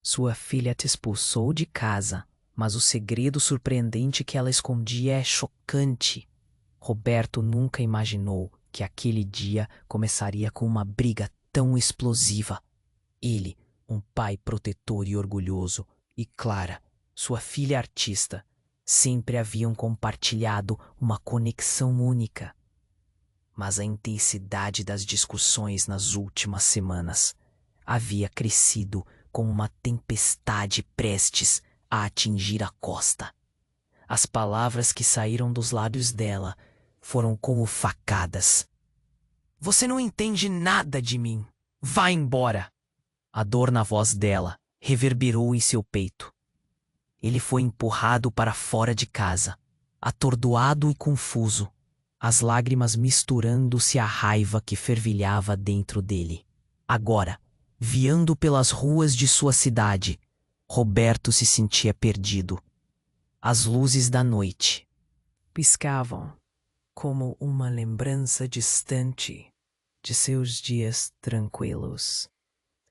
Sua filha te expulsou de casa, mas o segredo surpreendente que ela escondia é chocante. Roberto nunca imaginou que aquele dia começaria com uma briga tão explosiva. Ele, um pai protetor e orgulhoso, e Clara, sua filha artista, sempre haviam compartilhado uma conexão única. Mas a intensidade das discussões nas últimas semanas havia crescido como uma tempestade prestes a atingir a costa. As palavras que saíram dos lábios dela foram como facadas. Você não entende nada de mim. Vá embora! A dor na voz dela reverberou em seu peito. Ele foi empurrado para fora de casa, atordoado e confuso, as lágrimas misturando-se à raiva que fervilhava dentro dele. Agora, viando pelas ruas de sua cidade, Roberto se sentia perdido. As luzes da noite piscavam como uma lembrança distante de seus dias tranquilos.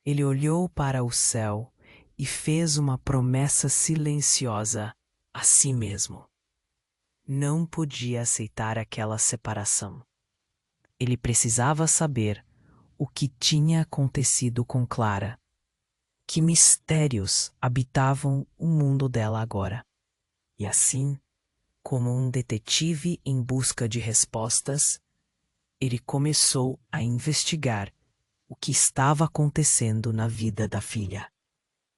Ele olhou para o céu e fez uma promessa silenciosa a si mesmo. Não podia aceitar aquela separação. Ele precisava saber o que tinha acontecido com Clara. Que mistérios habitavam o mundo dela agora. E assim, como um detetive em busca de respostas, ele começou a investigar o que estava acontecendo na vida da filha.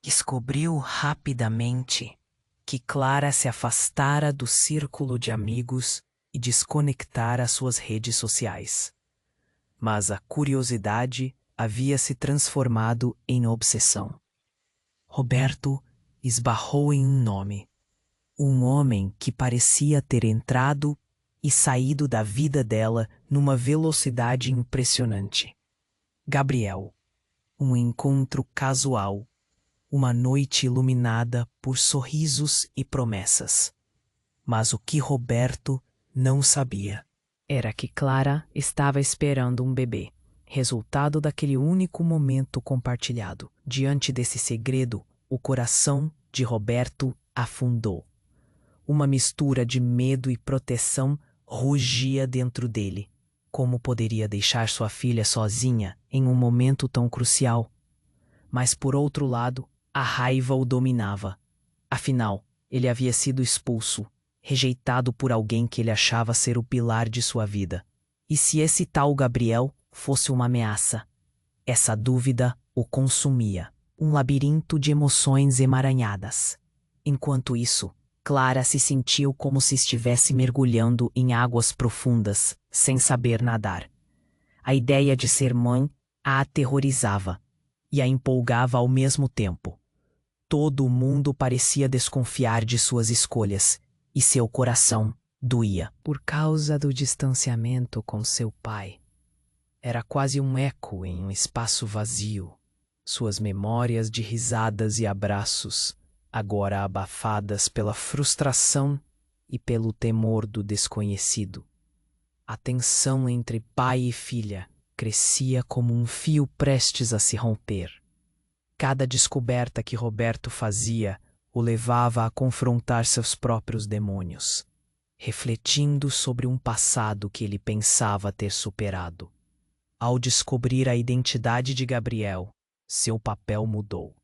Descobriu rapidamente que Clara se afastara do círculo de amigos e desconectara suas redes sociais. Mas a curiosidade havia se transformado em obsessão. Roberto esbarrou em um nome. Um homem que parecia ter entrado e saído da vida dela numa velocidade impressionante. Gabriel. Um encontro casual. Uma noite iluminada por sorrisos e promessas. Mas o que Roberto não sabia era que Clara estava esperando um bebê, resultado daquele único momento compartilhado. Diante desse segredo, o coração de Roberto afundou. Uma mistura de medo e proteção rugia dentro dele. Como poderia deixar sua filha sozinha em um momento tão crucial? Mas, por outro lado, a raiva o dominava. Afinal, ele havia sido expulso, rejeitado por alguém que ele achava ser o pilar de sua vida. E se esse tal Gabriel fosse uma ameaça? Essa dúvida o consumia, um labirinto de emoções emaranhadas. Enquanto isso, Clara se sentiu como se estivesse mergulhando em águas profundas, sem saber nadar. A ideia de ser mãe a aterrorizava e a empolgava ao mesmo tempo. Todo o mundo parecia desconfiar de suas escolhas, e seu coração doía. Por causa do distanciamento com seu pai. Era quase um eco em um espaço vazio. Suas memórias de risadas e abraços, agora abafadas pela frustração e pelo temor do desconhecido. A tensão entre pai e filha crescia como um fio prestes a se romper. Cada descoberta que Roberto fazia o levava a confrontar seus próprios demônios, refletindo sobre um passado que ele pensava ter superado. Ao descobrir a identidade de Gabriel, seu papel mudou.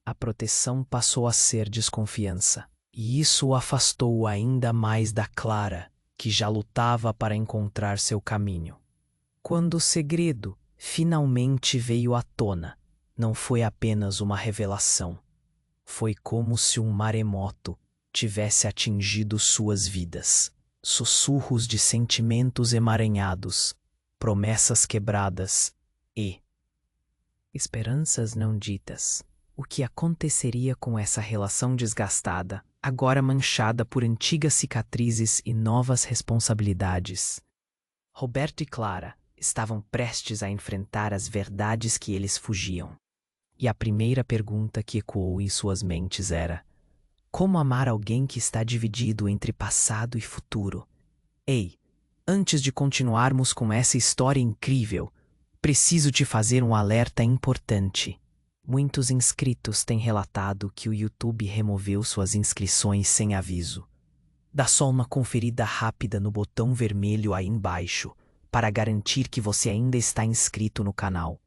A proteção passou a ser desconfiança, e isso o afastou ainda mais da Clara, que já lutava para encontrar seu caminho. Quando o segredo finalmente veio à tona, não foi apenas uma revelação. Foi como se um maremoto tivesse atingido suas vidas. Sussurros de sentimentos emaranhados, promessas quebradas e esperanças não ditas. O que aconteceria com essa relação desgastada, agora manchada por antigas cicatrizes e novas responsabilidades? Roberto e Clara estavam prestes a enfrentar as verdades que eles fugiam. E a primeira pergunta que ecoou em suas mentes era: como amar alguém que está dividido entre passado e futuro? Ei, antes de continuarmos com essa história incrível, preciso te fazer um alerta importante. Muitos inscritos têm relatado que o YouTube removeu suas inscrições sem aviso. Dá só uma conferida rápida no botão vermelho aí embaixo para garantir que você ainda está inscrito no canal.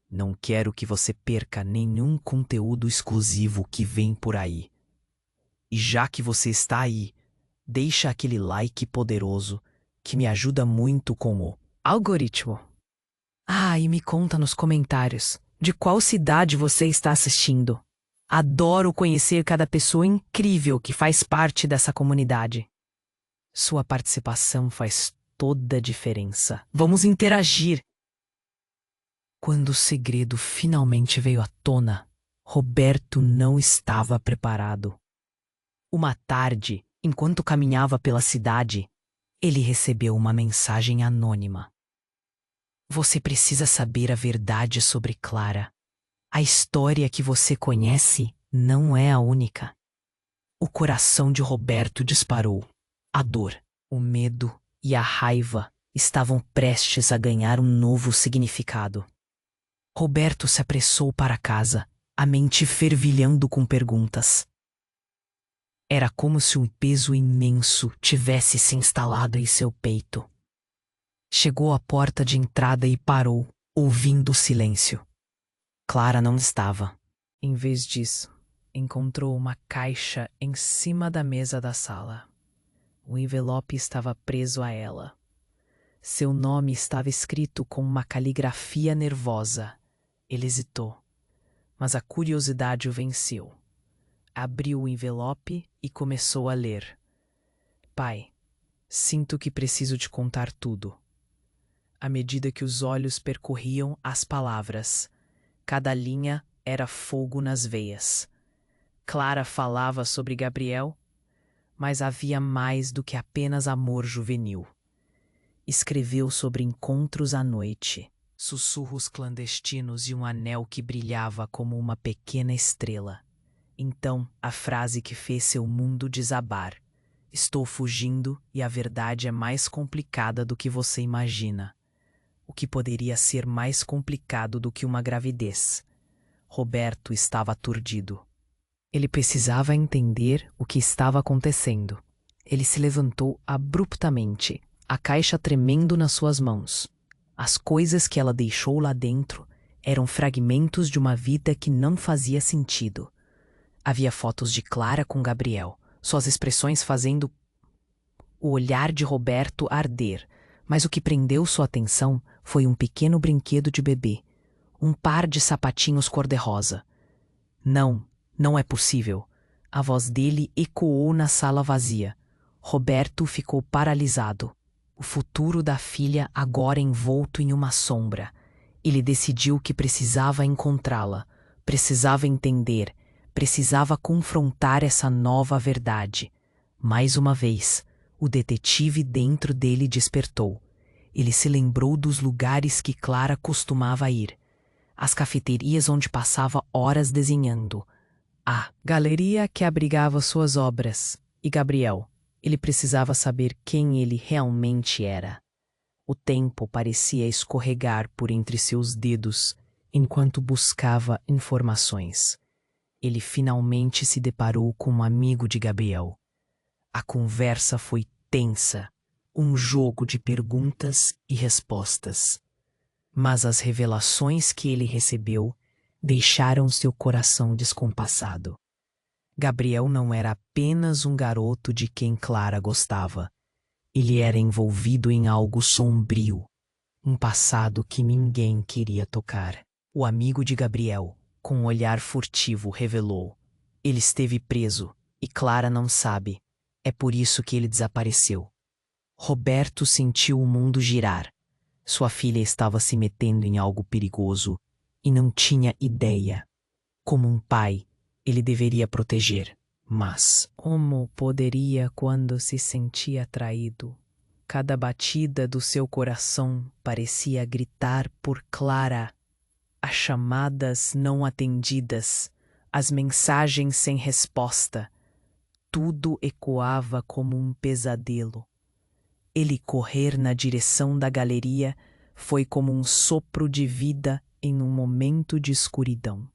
Não quero que você perca nenhum conteúdo exclusivo que vem por aí. E já que você está aí, deixa aquele like poderoso que me ajuda muito com o algoritmo. E me conta nos comentários de qual cidade você está assistindo. Adoro conhecer cada pessoa incrível que faz parte dessa comunidade. Sua participação faz toda a diferença. Vamos interagir! Quando o segredo finalmente veio à tona, Roberto não estava preparado. Uma tarde, enquanto caminhava pela cidade, ele recebeu uma mensagem anônima. Você precisa saber a verdade sobre Clara. A história que você conhece não é a única. O coração de Roberto disparou. A dor, o medo e a raiva estavam prestes a ganhar um novo significado. Roberto se apressou para casa, a mente fervilhando com perguntas. Era como se um peso imenso tivesse se instalado em seu peito. Chegou à porta de entrada e parou, ouvindo o silêncio. Clara não estava. Em vez disso, encontrou uma caixa em cima da mesa da sala. O envelope estava preso a ela. Seu nome estava escrito com uma caligrafia nervosa. Ele hesitou, mas a curiosidade o venceu. Abriu o envelope e começou a ler. Pai, sinto que preciso te contar tudo. À medida que os olhos percorriam as palavras, cada linha era fogo nas veias. Clara falava sobre Gabriel, mas havia mais do que apenas amor juvenil. Escreveu sobre encontros à noite, sussurros clandestinos e um anel que brilhava como uma pequena estrela. Então, a frase que fez seu mundo desabar. Estou fugindo e a verdade é mais complicada do que você imagina. O que poderia ser mais complicado do que uma gravidez? Roberto estava aturdido. Ele precisava entender o que estava acontecendo. Ele se levantou abruptamente, a caixa tremendo nas suas mãos. As coisas que ela deixou lá dentro eram fragmentos de uma vida que não fazia sentido. Havia fotos de Clara com Gabriel, suas expressões fazendo o olhar de Roberto arder, mas o que prendeu sua atenção foi um pequeno brinquedo de bebê, um par de sapatinhos cor-de-rosa. Não, não é possível. A voz dele ecoou na sala vazia. Roberto ficou paralisado. O futuro da filha agora envolto em uma sombra. Ele decidiu que precisava encontrá-la, precisava entender, precisava confrontar essa nova verdade. Mais uma vez, o detetive dentro dele despertou. Ele se lembrou dos lugares que Clara costumava ir, as cafeterias onde passava horas desenhando, a galeria que abrigava suas obras. E Gabriel, ele precisava saber quem ele realmente era. O tempo parecia escorregar por entre seus dedos enquanto buscava informações. Ele finalmente se deparou com um amigo de Gabriel. A conversa foi tensa, um jogo de perguntas e respostas. Mas as revelações que ele recebeu deixaram seu coração descompassado. Gabriel não era apenas um garoto de quem Clara gostava. Ele era envolvido em algo sombrio, um passado que ninguém queria tocar. O amigo de Gabriel, com um olhar furtivo, revelou: ele esteve preso e Clara não sabe. É por isso que ele desapareceu. Roberto sentiu o mundo girar. Sua filha estava se metendo em algo perigoso e não tinha ideia. Como um pai, ele deveria proteger. Mas como poderia quando se sentia traído? Cada batida do seu coração parecia gritar por Clara. As chamadas não atendidas, as mensagens sem resposta, tudo ecoava como um pesadelo. Ele correr na direção da galeria foi como um sopro de vida em um momento de escuridão.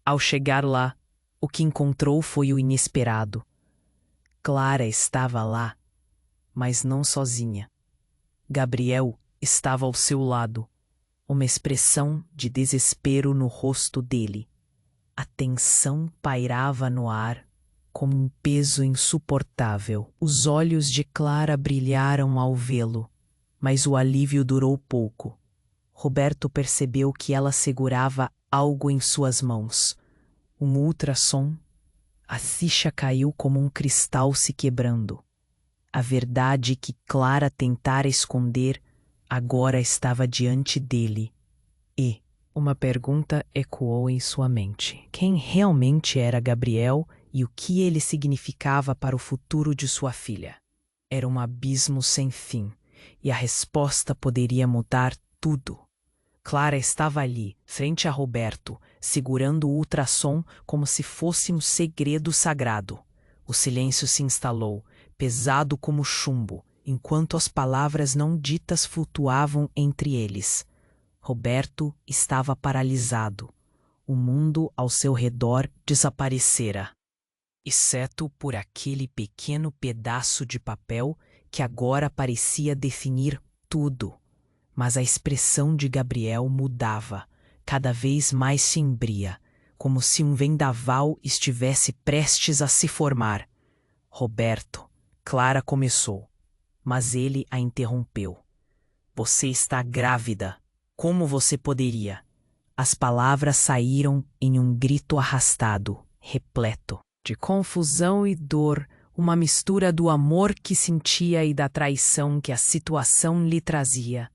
Ao chegar lá, o que encontrou foi o inesperado. Clara estava lá, mas não sozinha. Gabriel estava ao seu lado, uma expressão de desespero no rosto dele. A tensão pairava no ar como um peso insuportável. Os olhos de Clara brilharam ao vê-lo, mas o alívio durou pouco. Roberto percebeu que ela segurava algo em suas mãos. Um ultrassom. A ficha caiu como um cristal se quebrando. A verdade que Clara tentara esconder agora estava diante dele. E uma pergunta ecoou em sua mente. Quem realmente era Gabriel e o que ele significava para o futuro de sua filha? Era um abismo sem fim, e a resposta poderia mudar tudo. Clara estava ali, frente a Roberto, segurando o ultrassom como se fosse um segredo sagrado. O silêncio se instalou, pesado como chumbo, enquanto as palavras não ditas flutuavam entre eles. Roberto estava paralisado. O mundo ao seu redor desaparecera, exceto por aquele pequeno pedaço de papel que agora parecia definir tudo. Mas a expressão de Gabriel mudava, cada vez mais sombria, como se um vendaval estivesse prestes a se formar. Roberto, Clara começou, mas ele a interrompeu. Você está grávida. Como você poderia? As palavras saíram em um grito arrastado, repleto de confusão e dor, uma mistura do amor que sentia e da traição que a situação lhe trazia.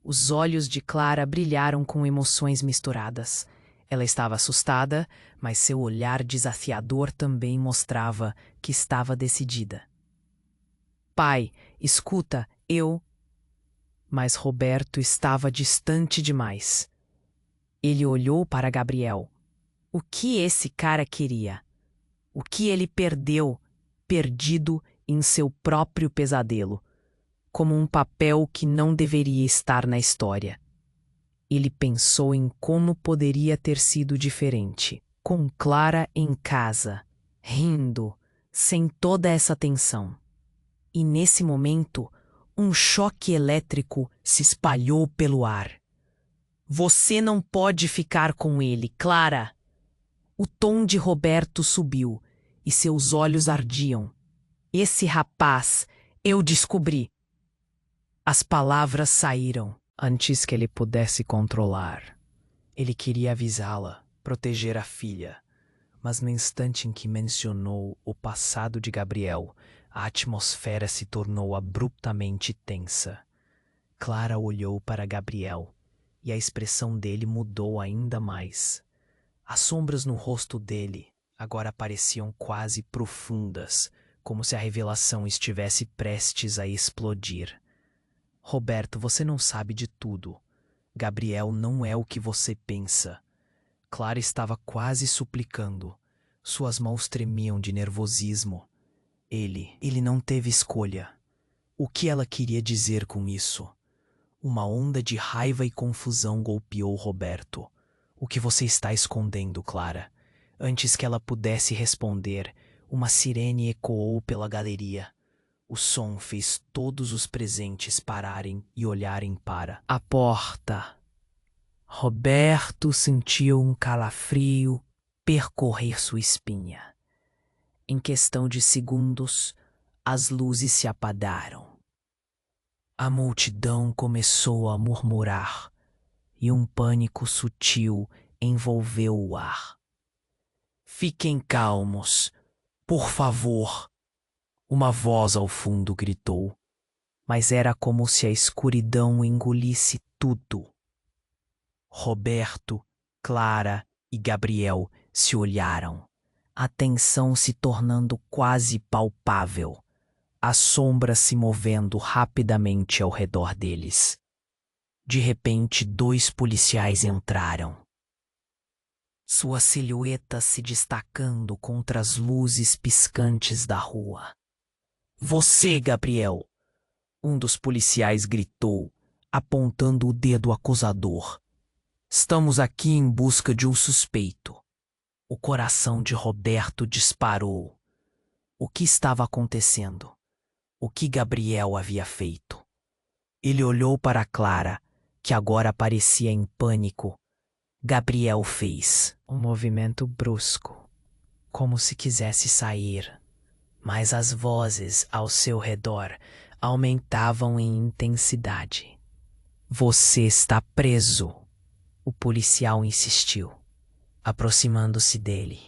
Os olhos de Clara brilharam com emoções misturadas. Ela estava assustada, mas seu olhar desafiador também mostrava que estava decidida. Pai, escuta, eu... Mas Roberto estava distante demais. Ele olhou para Gabriel. O que esse cara queria? O que ele perdeu, perdido em seu próprio pesadelo, como um papel que não deveria estar na história? Ele pensou em como poderia ter sido diferente, com Clara em casa, rindo, sem toda essa tensão. E nesse momento, um choque elétrico se espalhou pelo ar. Você não pode ficar com ele, Clara! O tom de Roberto subiu e seus olhos ardiam. Esse rapaz, eu descobri. As palavras saíram antes que ele pudesse controlar. Ele queria avisá-la, proteger a filha, mas no instante em que mencionou o passado de Gabriel, a atmosfera se tornou abruptamente tensa. Clara olhou para Gabriel e a expressão dele mudou ainda mais. As sombras no rosto dele agora pareciam quase profundas, como se a revelação estivesse prestes a explodir. Roberto, você não sabe de tudo. Gabriel não é o que você pensa. Clara estava quase suplicando. Suas mãos tremiam de nervosismo. Ele não teve escolha. O que ela queria dizer com isso? Uma onda de raiva e confusão golpeou Roberto. O que você está escondendo, Clara? Antes que ela pudesse responder, uma sirene ecoou pela galeria. O som fez todos os presentes pararem e olharem para a porta. Roberto sentiu um calafrio percorrer sua espinha. Em questão de segundos, as luzes se apagaram. A multidão começou a murmurar e um pânico sutil envolveu o ar. Fiquem calmos, por favor, uma voz ao fundo gritou, mas era como se a escuridão engolisse tudo. Roberto, Clara e Gabriel se olharam, a tensão se tornando quase palpável, as sombras se movendo rapidamente ao redor deles. De repente, 2 policiais entraram. Sua silhueta se destacando contra as luzes piscantes da rua. Você, Gabriel! Um dos policiais gritou, apontando o dedo acusador. Estamos aqui em busca de um suspeito. O coração de Roberto disparou. O que estava acontecendo? O que Gabriel havia feito? Ele olhou para Clara, que agora parecia em pânico. Gabriel fez um movimento brusco, como se quisesse sair, mas as vozes ao seu redor aumentavam em intensidade. Você está preso, o policial insistiu, aproximando-se dele,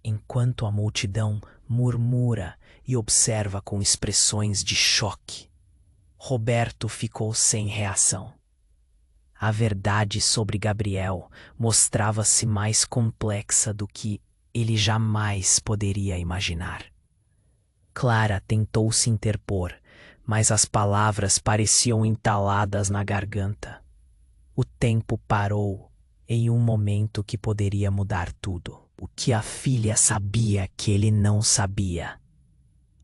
enquanto a multidão murmura e observa com expressões de choque. Roberto ficou sem reação. A verdade sobre Gabriel mostrava-se mais complexa do que ele jamais poderia imaginar. Clara tentou se interpor, mas as palavras pareciam entaladas na garganta. O tempo parou em um momento que poderia mudar tudo. O que a filha sabia que ele não sabia.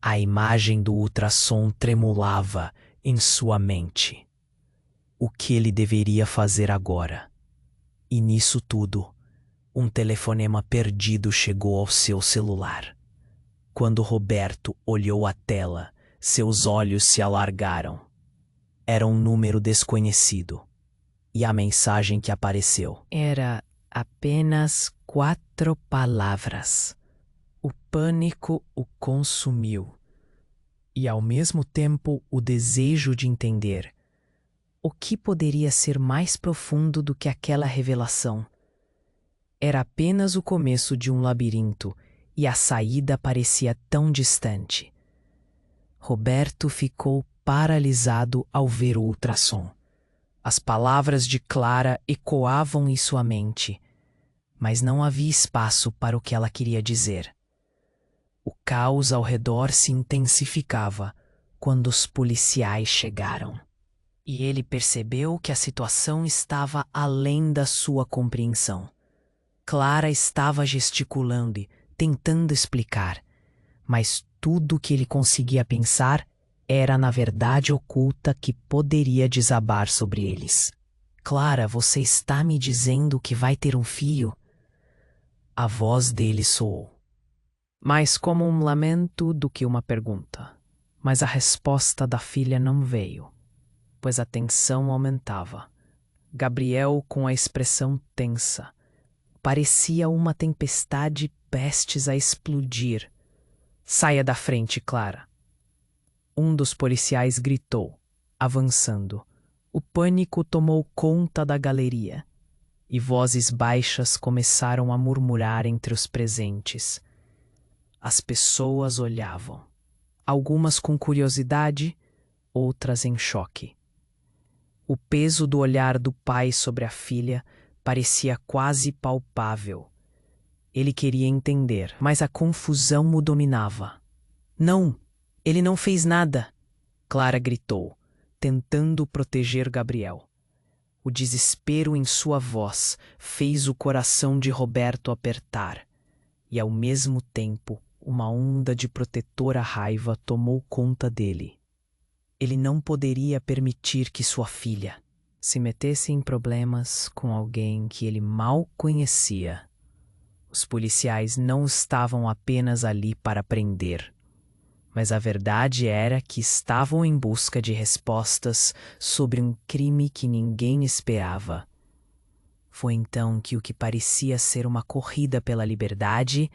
A imagem do ultrassom tremulava em sua mente. O que ele deveria fazer agora? E nisso tudo, um telefonema perdido chegou ao seu celular. Quando Roberto olhou a tela, seus olhos se alargaram. Era um número desconhecido. E a mensagem que apareceu era apenas 4 palavras. O pânico o consumiu. E ao mesmo tempo o desejo de entender. O que poderia ser mais profundo do que aquela revelação? Era apenas o começo de um labirinto e a saída parecia tão distante. Roberto ficou paralisado ao ver o ultrassom. As palavras de Clara ecoavam em sua mente, mas não havia espaço para o que ela queria dizer. O caos ao redor se intensificava quando os policiais chegaram. E ele percebeu que a situação estava além da sua compreensão. Clara estava gesticulando e tentando explicar, mas tudo o que ele conseguia pensar era na verdade oculta que poderia desabar sobre eles. Clara, você está me dizendo que vai ter um filho? A voz dele soou, mais como um lamento do que uma pergunta. Mas a resposta da filha não veio, pois a tensão aumentava. Gabriel, com a expressão tensa, parecia uma tempestade prestes a explodir. Saia da frente, Clara. Um dos policiais gritou, avançando. O pânico tomou conta da galeria, e vozes baixas começaram a murmurar entre os presentes. As pessoas olhavam, algumas com curiosidade, outras em choque. O peso do olhar do pai sobre a filha parecia quase palpável. Ele queria entender, mas a confusão o dominava. Não, ele não fez nada, Clara gritou, tentando proteger Gabriel. O desespero em sua voz fez o coração de Roberto apertar, e ao mesmo tempo uma onda de protetora raiva tomou conta dele. Ele não poderia permitir que sua filha se metesse em problemas com alguém que ele mal conhecia. Os policiais não estavam apenas ali para prender, mas a verdade era que estavam em busca de respostas sobre um crime que ninguém esperava. Foi então que o que parecia ser uma corrida pela liberdade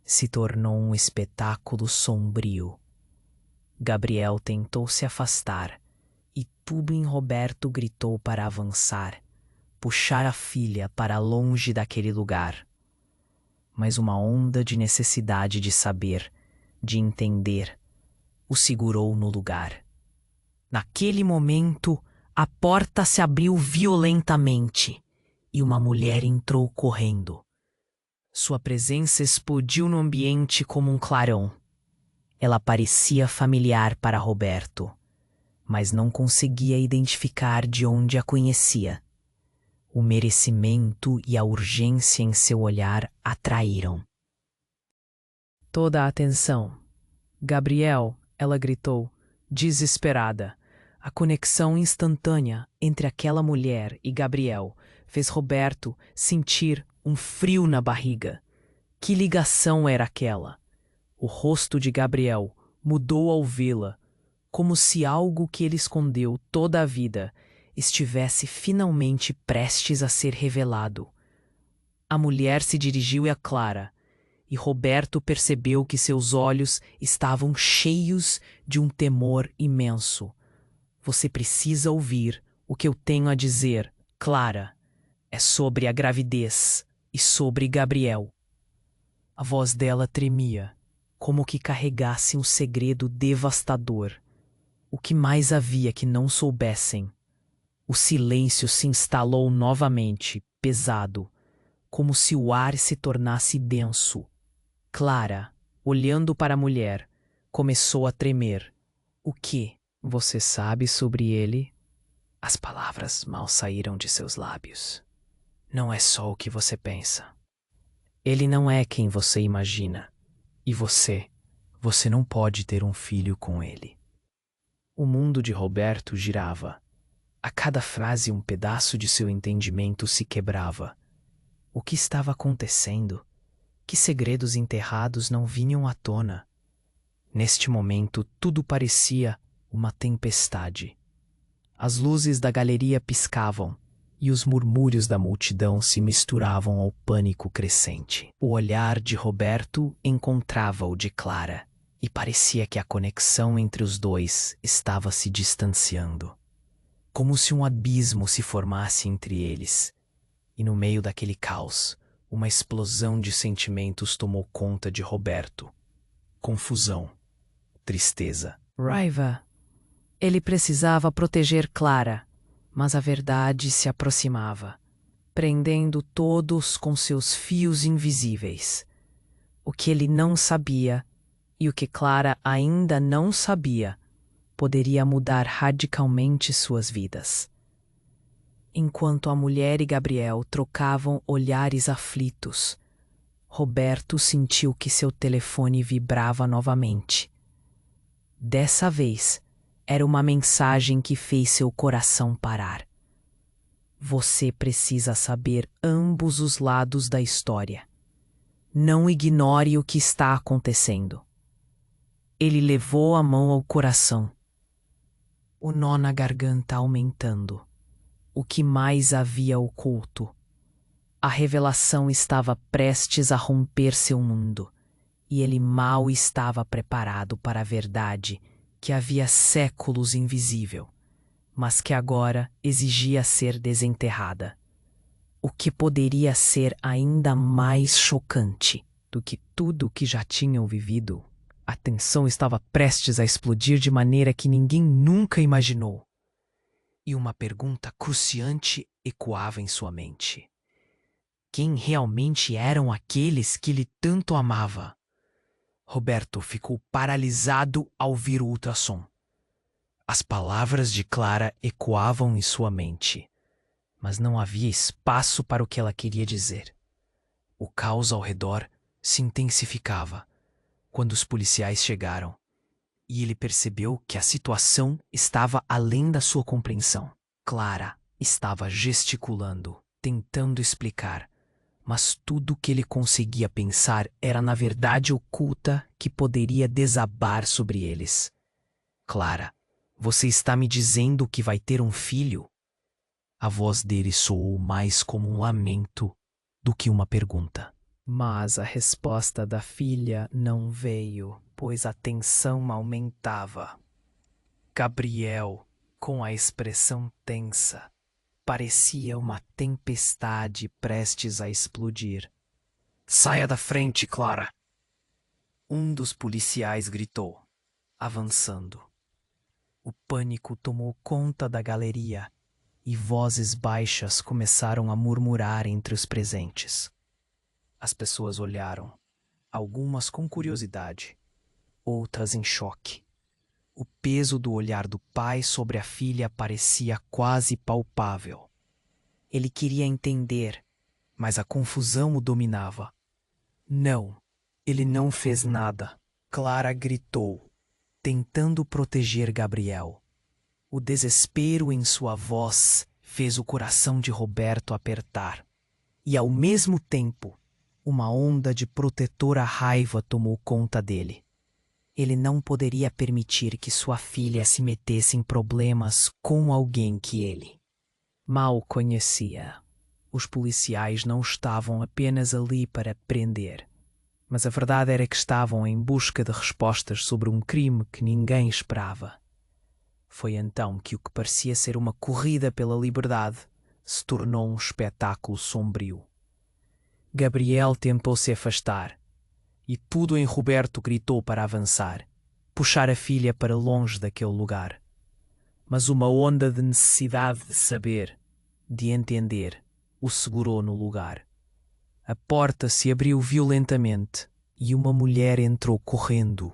se tornou um espetáculo sombrio. Gabriel tentou se afastar, e tudo em Roberto gritou para avançar, puxar a filha para longe daquele lugar. Mas uma onda de necessidade de saber, de entender, o segurou no lugar. Naquele momento, a porta se abriu violentamente e uma mulher entrou correndo. Sua presença explodiu no ambiente como um clarão. Ela parecia familiar para Roberto, mas não conseguia identificar de onde a conhecia. O merecimento e a urgência em seu olhar atraíram toda a atenção. Gabriel, ela gritou, desesperada. A conexão instantânea entre aquela mulher e Gabriel fez Roberto sentir um frio na barriga. Que ligação era aquela? O rosto de Gabriel mudou ao vê-la, como se algo que ele escondeu toda a vida estivesse finalmente prestes a ser revelado. A mulher se dirigiu a Clara, e Roberto percebeu que seus olhos estavam cheios de um temor imenso. Você precisa ouvir o que eu tenho a dizer, Clara. É sobre a gravidez e sobre Gabriel. A voz dela tremia, como que carregasse um segredo devastador. O que mais havia que não soubessem? O silêncio se instalou novamente, pesado, como se o ar se tornasse denso. Clara, olhando para a mulher, começou a tremer. O que você sabe sobre ele? As palavras mal saíram de seus lábios. Não é só o que você pensa. Ele não é quem você imagina. E você não pode ter um filho com ele. O mundo de Roberto girava. A cada frase um pedaço de seu entendimento se quebrava. O que estava acontecendo? Que segredos enterrados não vinham à tona? Neste momento, tudo parecia uma tempestade. As luzes da galeria piscavam e os murmúrios da multidão se misturavam ao pânico crescente. O olhar de Roberto encontrava o de Clara e parecia que a conexão entre os dois estava se distanciando. Como se um abismo se formasse entre eles. E no meio daquele caos, uma explosão de sentimentos tomou conta de Roberto. Confusão, tristeza, raiva. Ele precisava proteger Clara, mas a verdade se aproximava, prendendo todos com seus fios invisíveis. O que ele não sabia, e o que Clara ainda não sabia, poderia mudar radicalmente suas vidas. Enquanto a mulher e Gabriel trocavam olhares aflitos, Roberto sentiu que seu telefone vibrava novamente. Dessa vez, era uma mensagem que fez seu coração parar. Você precisa saber ambos os lados da história. Não ignore o que está acontecendo. Ele levou a mão ao coração. O nó na garganta aumentando. O que mais havia oculto? A revelação estava prestes a romper seu mundo, e ele mal estava preparado para a verdade que havia séculos invisível, mas que agora exigia ser desenterrada. O que poderia ser ainda mais chocante do que tudo o que já tinham vivido? A tensão estava prestes a explodir de maneira que ninguém nunca imaginou. E uma pergunta cruciante ecoava em sua mente. Quem realmente eram aqueles que ele tanto amava? Roberto ficou paralisado ao ouvir o ultrassom. As palavras de Clara ecoavam em sua mente, mas não havia espaço para o que ela queria dizer. O caos ao redor se intensificava quando os policiais chegaram, e ele percebeu que a situação estava além da sua compreensão. Clara estava gesticulando, tentando explicar, mas tudo o que ele conseguia pensar era na verdade oculta que poderia desabar sobre eles. Clara, você está me dizendo que vai ter um filho? A voz dele soou mais como um lamento do que uma pergunta. Mas a resposta da filha não veio, pois a tensão aumentava. Gabriel, com a expressão tensa, parecia uma tempestade prestes a explodir. Saia da frente, Clara! Um dos policiais gritou, avançando. O pânico tomou conta da galeria e vozes baixas começaram a murmurar entre os presentes. As pessoas olharam, algumas com curiosidade, outras em choque. O peso do olhar do pai sobre a filha parecia quase palpável. Ele queria entender, mas a confusão o dominava. Não, ele não fez nada. Clara gritou, tentando proteger Gabriel. O desespero em sua voz fez o coração de Roberto apertar. E, ao mesmo tempo, Uma onda de protetora raiva tomou conta dele. Ele não poderia permitir que sua filha se metesse em problemas com alguém que ele mal conhecia. Os policiais não estavam apenas ali para prender, mas a verdade era que estavam em busca de respostas sobre um crime que ninguém esperava. Foi então que o que parecia ser uma corrida pela liberdade se tornou um espetáculo sombrio. Gabriel tentou se afastar, e tudo em Roberto gritou para avançar, puxar a filha para longe daquele lugar. Mas uma onda de necessidade de saber, de entender, o segurou no lugar. A porta se abriu violentamente e uma mulher entrou correndo.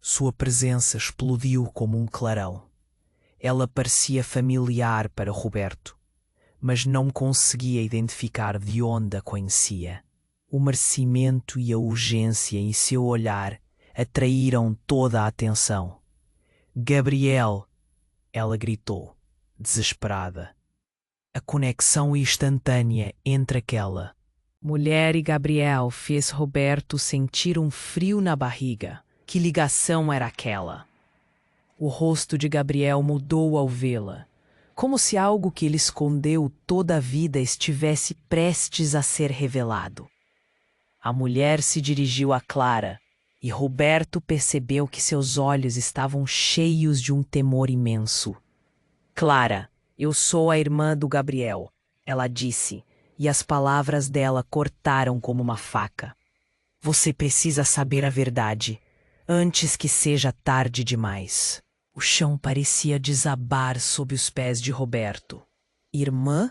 Sua presença explodiu como um clarão. Ela parecia familiar para Roberto, mas não conseguia identificar de onde a conhecia. O merecimento e a urgência em seu olhar atraíram toda a atenção. "Gabriel!" ela gritou, desesperada. A conexão instantânea entre aquela mulher e Gabriel fez Roberto sentir um frio na barriga. Que ligação era aquela? O rosto de Gabriel mudou ao vê-la, como se algo que ele escondeu toda a vida estivesse prestes a ser revelado. A mulher se dirigiu a Clara, e Roberto percebeu que seus olhos estavam cheios de um temor imenso. "Clara, eu sou a irmã do Gabriel", ela disse, e as palavras dela cortaram como uma faca. "Você precisa saber a verdade, antes que seja tarde demais." O chão parecia desabar sob os pés de Roberto. Irmã?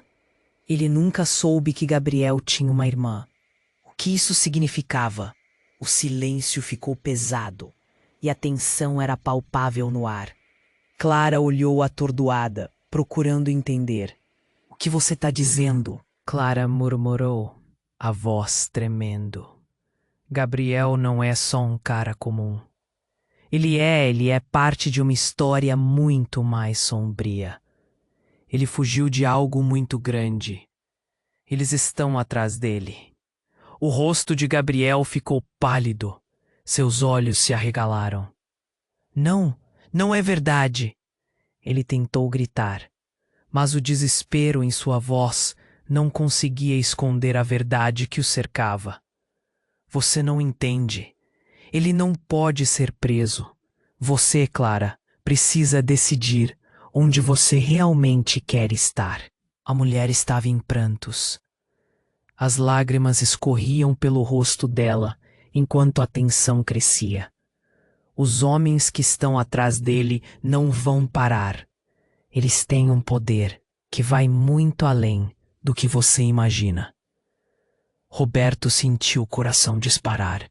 Ele nunca soube que Gabriel tinha uma irmã. O que isso significava? O silêncio ficou pesado, e a tensão era palpável no ar. Clara olhou atordoada, procurando entender. "O que você está dizendo?" Clara murmurou, a voz tremendo. "Gabriel não é só um cara comum. Ele é parte de uma história muito mais sombria. Ele fugiu de algo muito grande. Eles estão atrás dele." O rosto de Gabriel ficou pálido. Seus olhos se arregalaram. "Não, não é verdade!" Ele tentou gritar, mas o desespero em sua voz não conseguia esconder a verdade que o cercava. "Você não entende. Ele não pode ser preso. Você, Clara, precisa decidir onde você realmente quer estar." A mulher estava em prantos. As lágrimas escorriam pelo rosto dela enquanto a tensão crescia. Os homens que estão atrás dele não vão parar. Eles têm um poder que vai muito além do que você imagina. Roberto sentiu o coração disparar.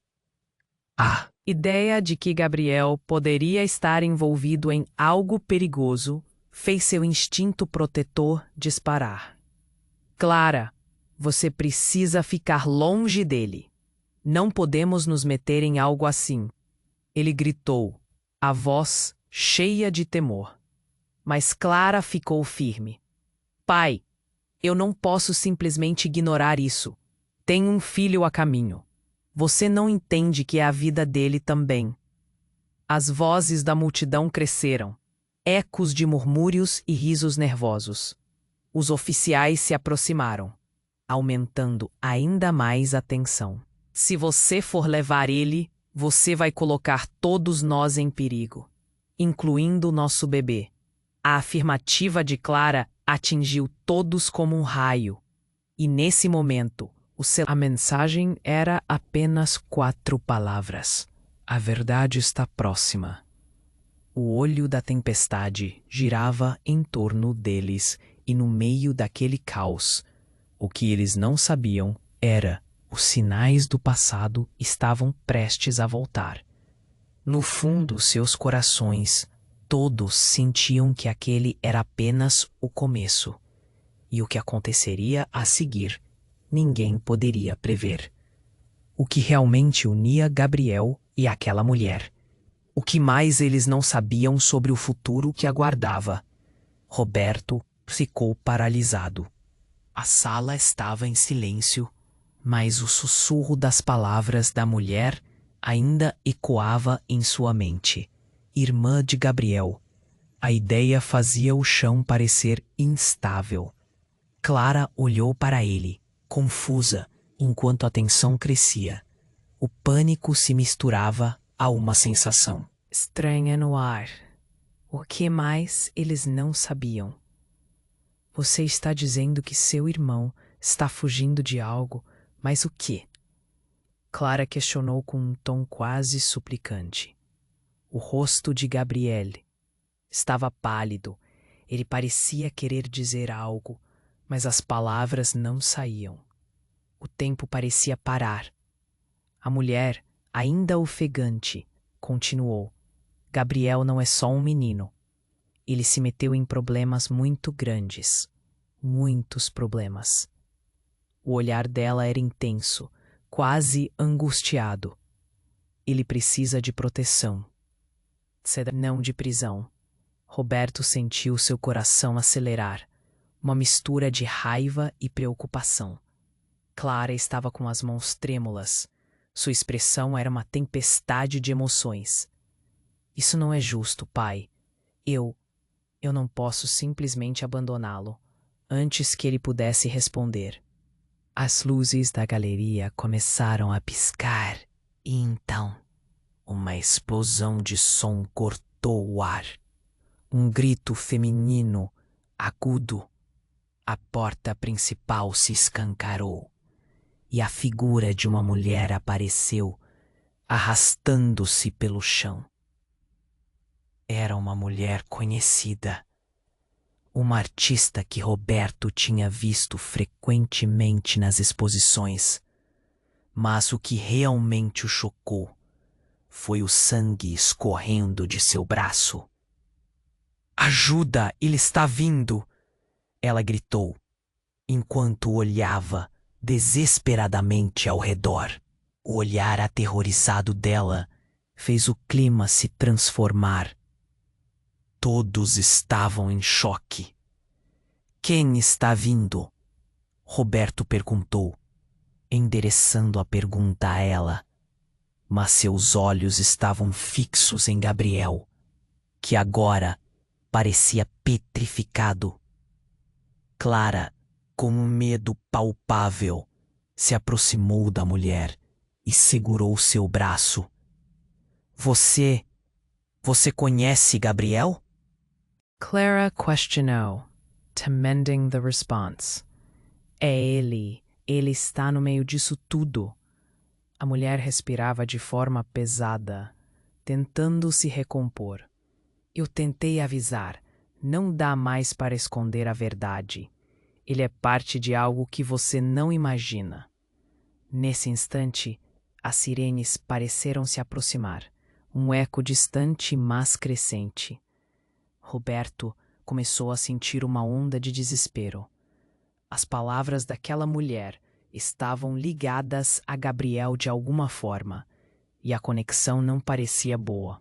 A ideia de que Gabriel poderia estar envolvido em algo perigoso fez seu instinto protetor disparar. "Clara, você precisa ficar longe dele. Não podemos nos meter em algo assim." Ele gritou, a voz cheia de temor. Mas Clara ficou firme. "Pai, eu não posso simplesmente ignorar isso. Tenho um filho a caminho. Você não entende que é a vida dele também." As vozes da multidão cresceram, ecos de murmúrios e risos nervosos. Os oficiais se aproximaram, aumentando ainda mais a tensão. "Se você for levar ele, você vai colocar todos nós em perigo, incluindo o nosso bebê." A afirmativa de Clara atingiu todos como um raio, e nesse momento, a mensagem era apenas 4 palavras. "A verdade está próxima." O olho da tempestade girava em torno deles e no meio daquele caos. O que eles não sabiam era os sinais do passado estavam prestes a voltar. No fundo, seus corações, todos sentiam que aquele era apenas o começo. E o que aconteceria a seguir, ninguém poderia prever. O que realmente unia Gabriel e aquela mulher. O que mais eles não sabiam sobre o futuro que aguardava. Roberto ficou paralisado. A sala estava em silêncio, mas o sussurro das palavras da mulher ainda ecoava em sua mente. Irmã de Gabriel. A ideia fazia o chão parecer instável. Clara olhou para ele, confusa, enquanto a tensão crescia. O pânico se misturava a uma sensação estranha no ar. O que mais eles não sabiam? Você está dizendo que seu irmão está fugindo de algo, mas o quê? Clara questionou com um tom quase suplicante. O rosto de Gabriel estava pálido. Ele parecia querer dizer algo, mas as palavras não saíam. O tempo parecia parar. A mulher, ainda ofegante, continuou. Gabriel não é só um menino. Ele se meteu em problemas muito grandes. Muitos problemas. O olhar dela era intenso, quase angustiado. Ele precisa de proteção. Não de prisão. Roberto sentiu seu coração acelerar. Uma mistura de raiva e preocupação. Clara estava com as mãos trêmulas. Sua expressão era uma tempestade de emoções. Isso não é justo, pai. Eu não posso simplesmente abandoná-lo antes que ele pudesse responder. As luzes da galeria começaram a piscar e então uma explosão de som cortou o ar. Um grito feminino, agudo. A porta principal se escancarou e a figura de uma mulher apareceu, arrastando-se pelo chão. Era uma mulher conhecida. Uma artista que Roberto tinha visto frequentemente nas exposições. Mas o que realmente o chocou foi o sangue escorrendo de seu braço. Ajuda, ele está vindo! Ela gritou, enquanto olhava desesperadamente ao redor. O olhar aterrorizado dela fez o clima se transformar. Todos estavam em choque. Quem está vindo? Roberto perguntou, endereçando a pergunta a ela. Mas seus olhos estavam fixos em Gabriel, que agora parecia petrificado. Clara, com um medo palpável, se aproximou da mulher e segurou seu braço. Você conhece Gabriel? Clara questionou, temendo the response. É ele está no meio disso tudo. A mulher respirava de forma pesada, tentando se recompor. Eu tentei avisar, não dá mais para esconder a verdade. Ele é parte de algo que você não imagina. Nesse instante, as sirenes pareceram se aproximar, um eco distante mas crescente. Roberto começou a sentir uma onda de desespero. As palavras daquela mulher estavam ligadas a Gabriel de alguma forma, e a conexão não parecia boa.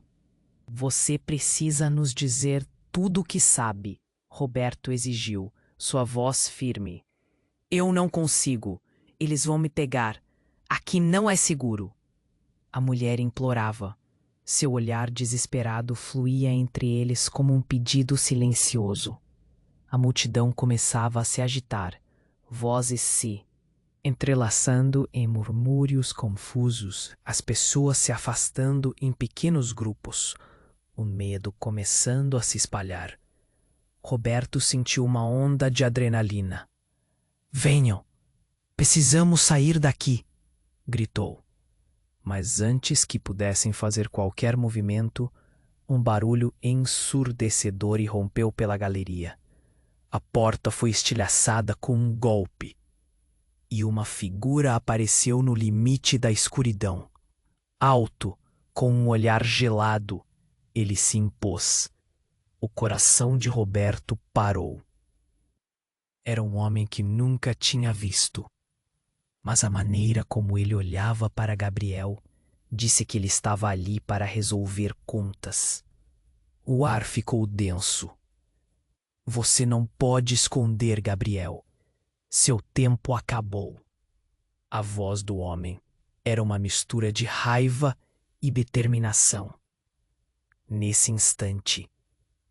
Você precisa nos dizer tudo o que sabe, Roberto exigiu, sua voz firme. Eu não consigo. Eles vão me pegar. Aqui não é seguro. A mulher implorava. Seu olhar desesperado fluía entre eles como um pedido silencioso. A multidão começava a se agitar, vozes se entrelaçando em murmúrios confusos, as pessoas se afastando em pequenos grupos, o medo começando a se espalhar. Roberto sentiu uma onda de adrenalina. Venham! Precisamos sair daqui! Gritou. Mas antes que pudessem fazer qualquer movimento, um barulho ensurdecedor irrompeu pela galeria. A porta foi estilhaçada com um golpe, e uma figura apareceu no limite da escuridão. Alto, com um olhar gelado, ele se impôs. O coração de Roberto parou. Era um homem que nunca tinha visto. Mas a maneira como ele olhava para Gabriel disse que ele estava ali para resolver contas. O ar ficou denso. Você não pode esconder, Gabriel. Seu tempo acabou. A voz do homem era uma mistura de raiva e determinação. Nesse instante,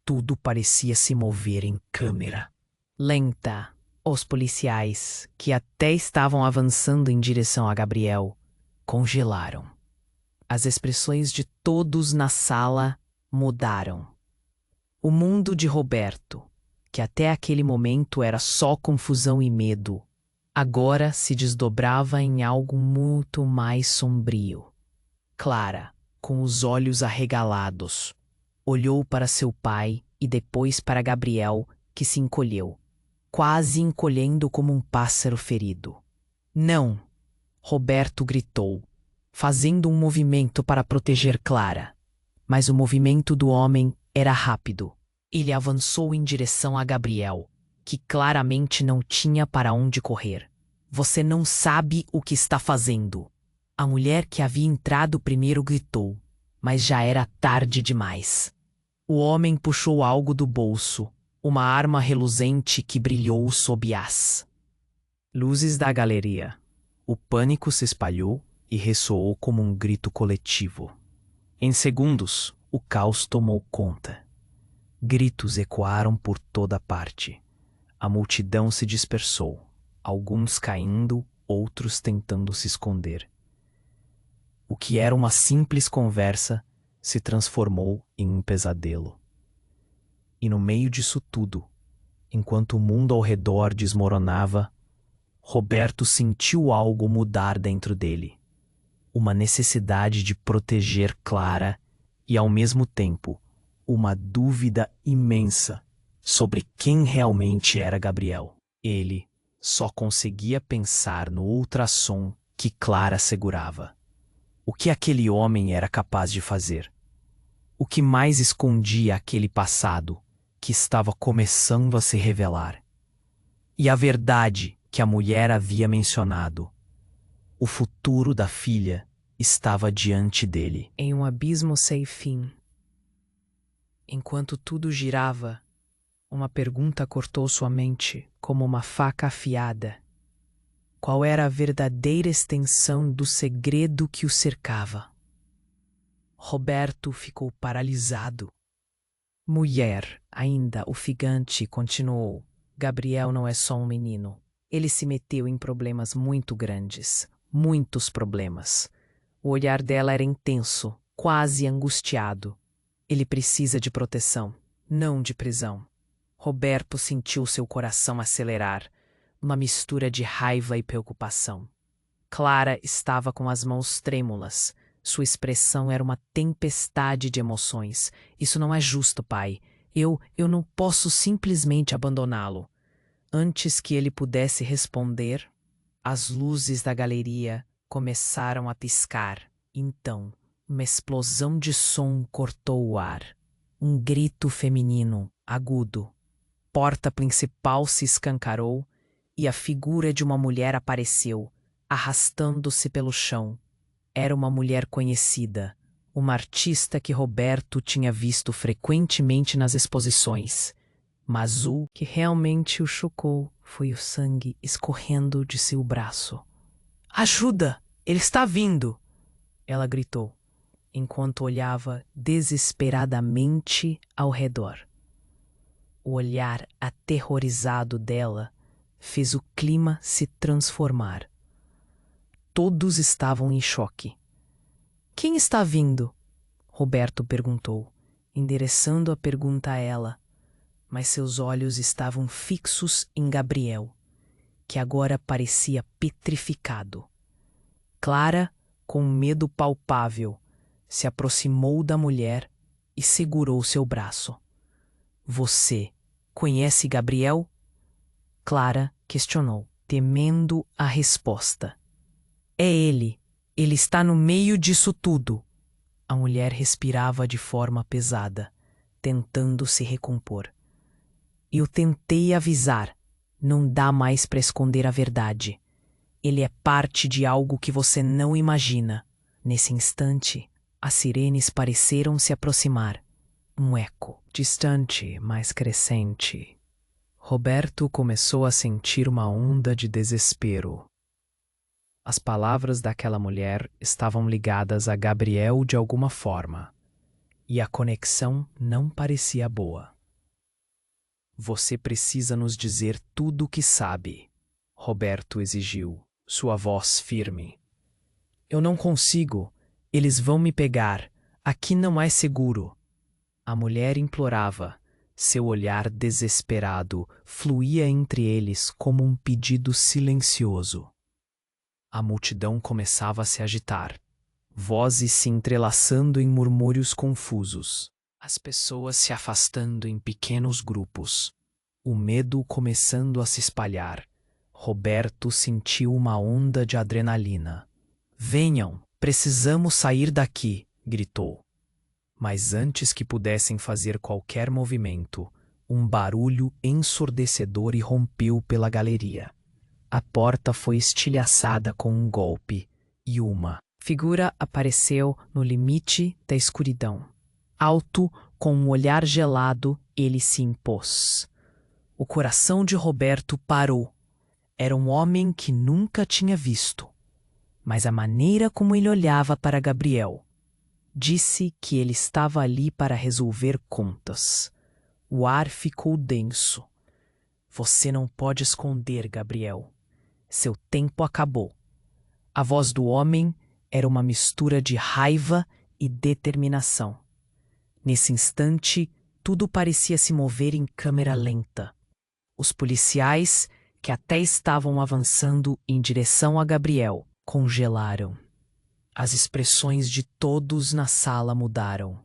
tudo parecia se mover em câmera lenta. Os policiais, que até estavam avançando em direção a Gabriel, congelaram. As expressões de todos na sala mudaram. O mundo de Roberto, que até aquele momento era só confusão e medo, agora se desdobrava em algo muito mais sombrio. Clara, com os olhos arregalados, olhou para seu pai e depois para Gabriel, que se encolheu, quase encolhendo como um pássaro ferido. Não! Roberto gritou, fazendo um movimento para proteger Clara. Mas o movimento do homem era rápido. Ele avançou em direção a Gabriel, que claramente não tinha para onde correr. Você não sabe o que está fazendo. A mulher que havia entrado primeiro gritou, mas já era tarde demais. O homem puxou algo do bolso, uma arma reluzente que brilhou sob as luzes da galeria. O pânico se espalhou e ressoou como um grito coletivo. Em segundos, o caos tomou conta. Gritos ecoaram por toda parte. A multidão se dispersou, alguns caindo, outros tentando se esconder. O que era uma simples conversa se transformou em um pesadelo. E no meio disso tudo, enquanto o mundo ao redor desmoronava, Roberto sentiu algo mudar dentro dele. Uma necessidade de proteger Clara e, ao mesmo tempo, uma dúvida imensa sobre quem realmente era Gabriel. Ele só conseguia pensar no ultrassom que Clara segurava. O que aquele homem era capaz de fazer? O que mais escondia aquele passado que estava começando a se revelar? E a verdade que a mulher havia mencionado. O futuro da filha estava diante dele. Em um abismo sem fim. Enquanto tudo girava, uma pergunta cortou sua mente como uma faca afiada. Qual era a verdadeira extensão do segredo que o cercava? Roberto ficou paralisado. Mulher, ainda ofegante, continuou. Gabriel não é só um menino. Ele se meteu em problemas muito grandes. Muitos problemas. O olhar dela era intenso, quase angustiado. Ele precisa de proteção, não de prisão. Roberto sentiu seu coração acelerar, uma mistura de raiva e preocupação. Clara estava com as mãos trêmulas. Sua expressão era uma tempestade de emoções. Isso não é justo, pai. Eu não posso simplesmente abandoná-lo. Antes que ele pudesse responder, as luzes da galeria começaram a piscar. Então, uma explosão de som cortou o ar. Um grito feminino, agudo. Porta principal se escancarou e a figura de uma mulher apareceu, arrastando-se pelo chão. Era uma mulher conhecida, uma artista que Roberto tinha visto frequentemente nas exposições. Mas o que realmente o chocou foi o sangue escorrendo de seu braço. Ajuda! Ele está vindo! Ela gritou, enquanto olhava desesperadamente ao redor. O olhar aterrorizado dela fez o clima se transformar. Todos estavam em choque. Quem está vindo? Roberto perguntou, endereçando a pergunta a ela, mas seus olhos estavam fixos em Gabriel, que agora parecia petrificado. Clara, com medo palpável, se aproximou da mulher e segurou seu braço. Você conhece Gabriel? Clara questionou, temendo a resposta. É ele. Ele está no meio disso tudo. A mulher respirava de forma pesada, tentando se recompor. Eu tentei avisar. Não dá mais para esconder a verdade. Ele é parte de algo que você não imagina. Nesse instante, as sirenes pareceram se aproximar. Um eco, distante, mas crescente. Roberto começou a sentir uma onda de desespero. As palavras daquela mulher estavam ligadas a Gabriel de alguma forma, e a conexão não parecia boa. Você precisa nos dizer tudo o que sabe, Roberto exigiu, sua voz firme. Eu não consigo. Eles vão me pegar. Aqui não é seguro. A mulher implorava. Seu olhar desesperado fluía entre eles como um pedido silencioso. A multidão começava a se agitar, vozes se entrelaçando em murmúrios confusos, as pessoas se afastando em pequenos grupos, o medo começando a se espalhar. Roberto sentiu uma onda de adrenalina. Venham, precisamos sair daqui, gritou. Mas antes que pudessem fazer qualquer movimento, um barulho ensurdecedor irrompeu pela galeria. A porta foi estilhaçada com um golpe e uma figura apareceu no limite da escuridão. Alto, com um olhar gelado, ele se impôs. O coração de Roberto parou. Era um homem que nunca tinha visto. Mas a maneira como ele olhava para Gabriel disse que ele estava ali para resolver contas. O ar ficou denso. Você não pode esconder, Gabriel. Seu tempo acabou. A voz do homem era uma mistura de raiva e determinação. Nesse instante, tudo parecia se mover em câmera lenta. Os policiais, que até estavam avançando em direção a Gabriel, congelaram. As expressões de todos na sala mudaram.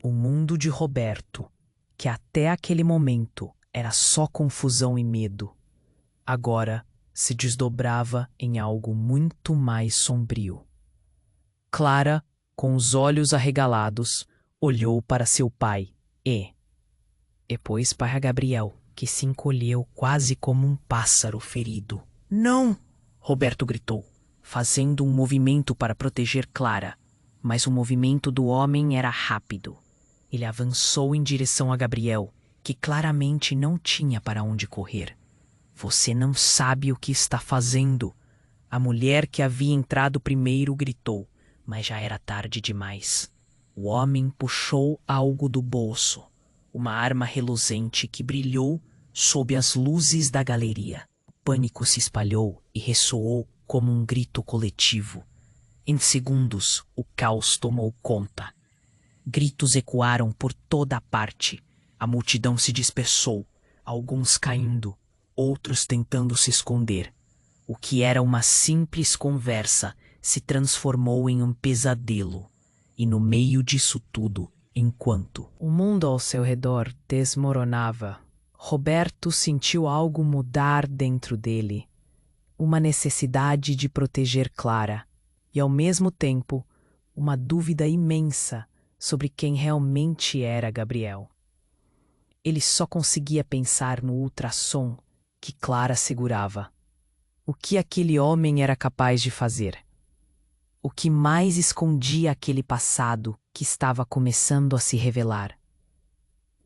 O mundo de Roberto, que até aquele momento era só confusão e medo, agora se desdobrava em algo muito mais sombrio. Clara, com os olhos arregalados, olhou para seu pai e depois para Gabriel, que se encolheu quase como um pássaro ferido. Não! Roberto gritou, fazendo um movimento para proteger Clara, mas o movimento do homem era rápido. Ele avançou em direção a Gabriel, que claramente não tinha para onde correr. Você não sabe o que está fazendo. A mulher que havia entrado primeiro gritou, mas já era tarde demais. O homem puxou algo do bolso, uma arma reluzente que brilhou sob as luzes da galeria. O pânico se espalhou e ressoou como um grito coletivo. Em segundos, o caos tomou conta. Gritos ecoaram por toda a parte. A multidão se dispersou, alguns caindo, outros tentando se esconder. O que era uma simples conversa se transformou em um pesadelo. E no meio disso tudo, enquanto o mundo ao seu redor desmoronava, Roberto sentiu algo mudar dentro dele. Uma necessidade de proteger Clara e, ao mesmo tempo, uma dúvida imensa sobre quem realmente era Gabriel. Ele só conseguia pensar no ultrassom que Clara segurava. O que aquele homem era capaz de fazer? O que mais escondia aquele passado que estava começando a se revelar?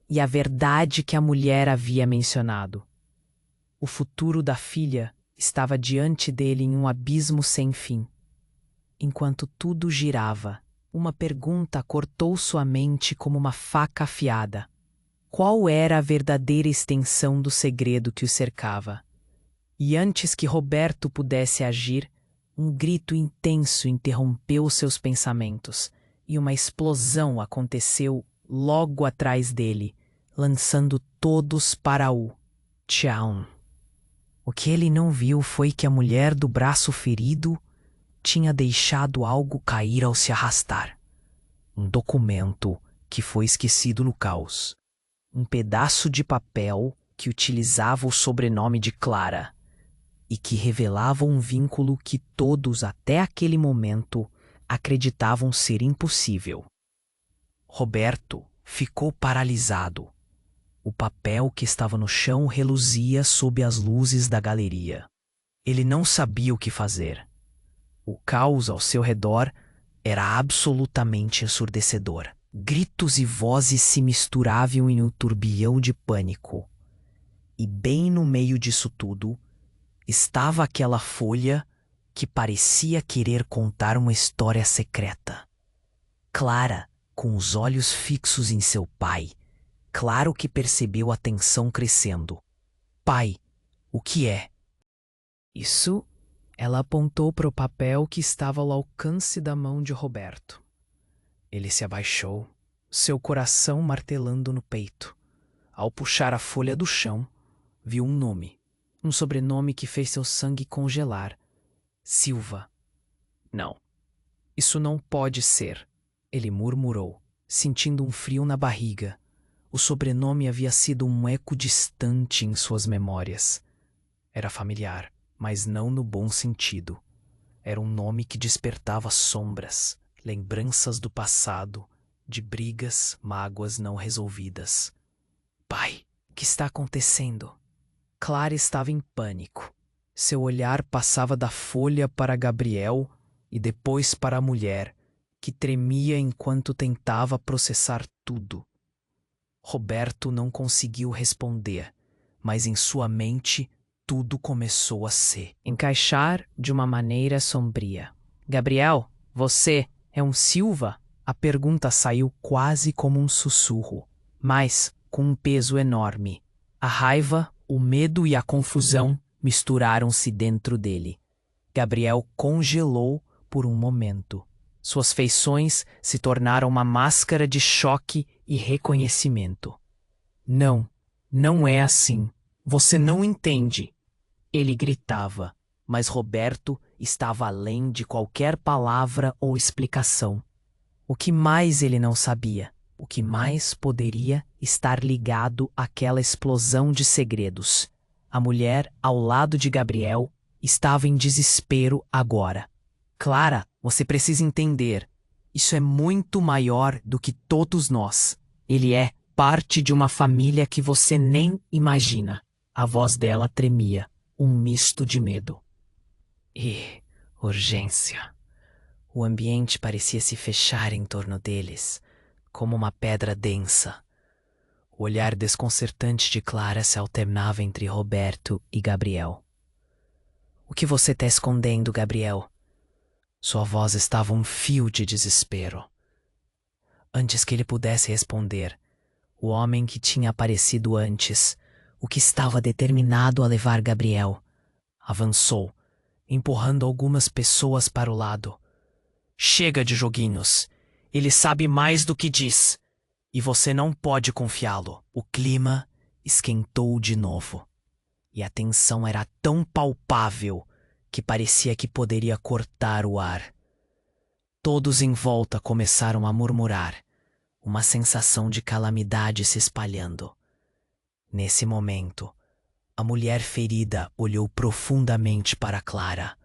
E a verdade que a mulher havia mencionado. O futuro da filha estava diante dele em um abismo sem fim. Enquanto tudo girava, uma pergunta cortou sua mente como uma faca afiada. Qual era a verdadeira extensão do segredo que o cercava? E antes que Roberto pudesse agir, um grito intenso interrompeu seus pensamentos, e uma explosão aconteceu logo atrás dele, lançando todos para o chão. O que ele não viu foi que a mulher do braço ferido tinha deixado algo cair ao se arrastar. Um documento que foi esquecido no caos. Um pedaço de papel que utilizava o sobrenome de Clara e que revelava um vínculo que todos até aquele momento acreditavam ser impossível. Roberto ficou paralisado. O papel que estava no chão reluzia sob as luzes da galeria. Ele não sabia o que fazer. O caos ao seu redor era absolutamente ensurdecedor. Gritos e vozes se misturavam em um turbilhão de pânico. E bem no meio disso tudo, estava aquela folha que parecia querer contar uma história secreta. Clara, com os olhos fixos em seu pai, claro que percebeu a tensão crescendo. Pai, o que é? Isso, ela apontou para o papel que estava ao alcance da mão de Roberto. Ele se abaixou, seu coração martelando no peito. Ao puxar a folha do chão, viu um nome, um sobrenome que fez seu sangue congelar. Silva. Não, isso não pode ser, ele murmurou, sentindo um frio na barriga. O sobrenome havia sido um eco distante em suas memórias. Era familiar, mas não no bom sentido. Era um nome que despertava sombras, lembranças do passado, de brigas, mágoas não resolvidas. Pai, o que está acontecendo? Clara estava em pânico. Seu olhar passava da folha para Gabriel e depois para a mulher, que tremia enquanto tentava processar tudo. Roberto não conseguiu responder, mas em sua mente tudo começou a se encaixar de uma maneira sombria. Gabriel, você é um Silva? A pergunta saiu quase como um sussurro, mas com um peso enorme. A raiva, o medo e a confusão misturaram-se dentro dele. Gabriel congelou por um momento. Suas feições se tornaram uma máscara de choque e reconhecimento. Não, não é assim. Você não entende. Ele gritava, mas Roberto estava além de qualquer palavra ou explicação. O que mais ele não sabia? O que mais poderia estar ligado àquela explosão de segredos? A mulher, ao lado de Gabriel, estava em desespero agora. Clara, você precisa entender. Isso é muito maior do que todos nós. Ele é parte de uma família que você nem imagina. A voz dela tremia, um misto de medo e urgência. O ambiente parecia se fechar em torno deles, como uma pedra densa. O olhar desconcertante de Clara se alternava entre Roberto e Gabriel. O que você está escondendo, Gabriel? Sua voz estava um fio de desespero. Antes que ele pudesse responder, o homem que tinha aparecido antes, o que estava determinado a levar Gabriel, avançou, empurrando algumas pessoas para o lado. Chega de joguinhos. Ele sabe mais do que diz. E você não pode confiá-lo. O clima esquentou de novo. E a tensão era tão palpável que parecia que poderia cortar o ar. Todos em volta começaram a murmurar, uma sensação de calamidade se espalhando. Nesse momento, a mulher ferida olhou profundamente para Clara.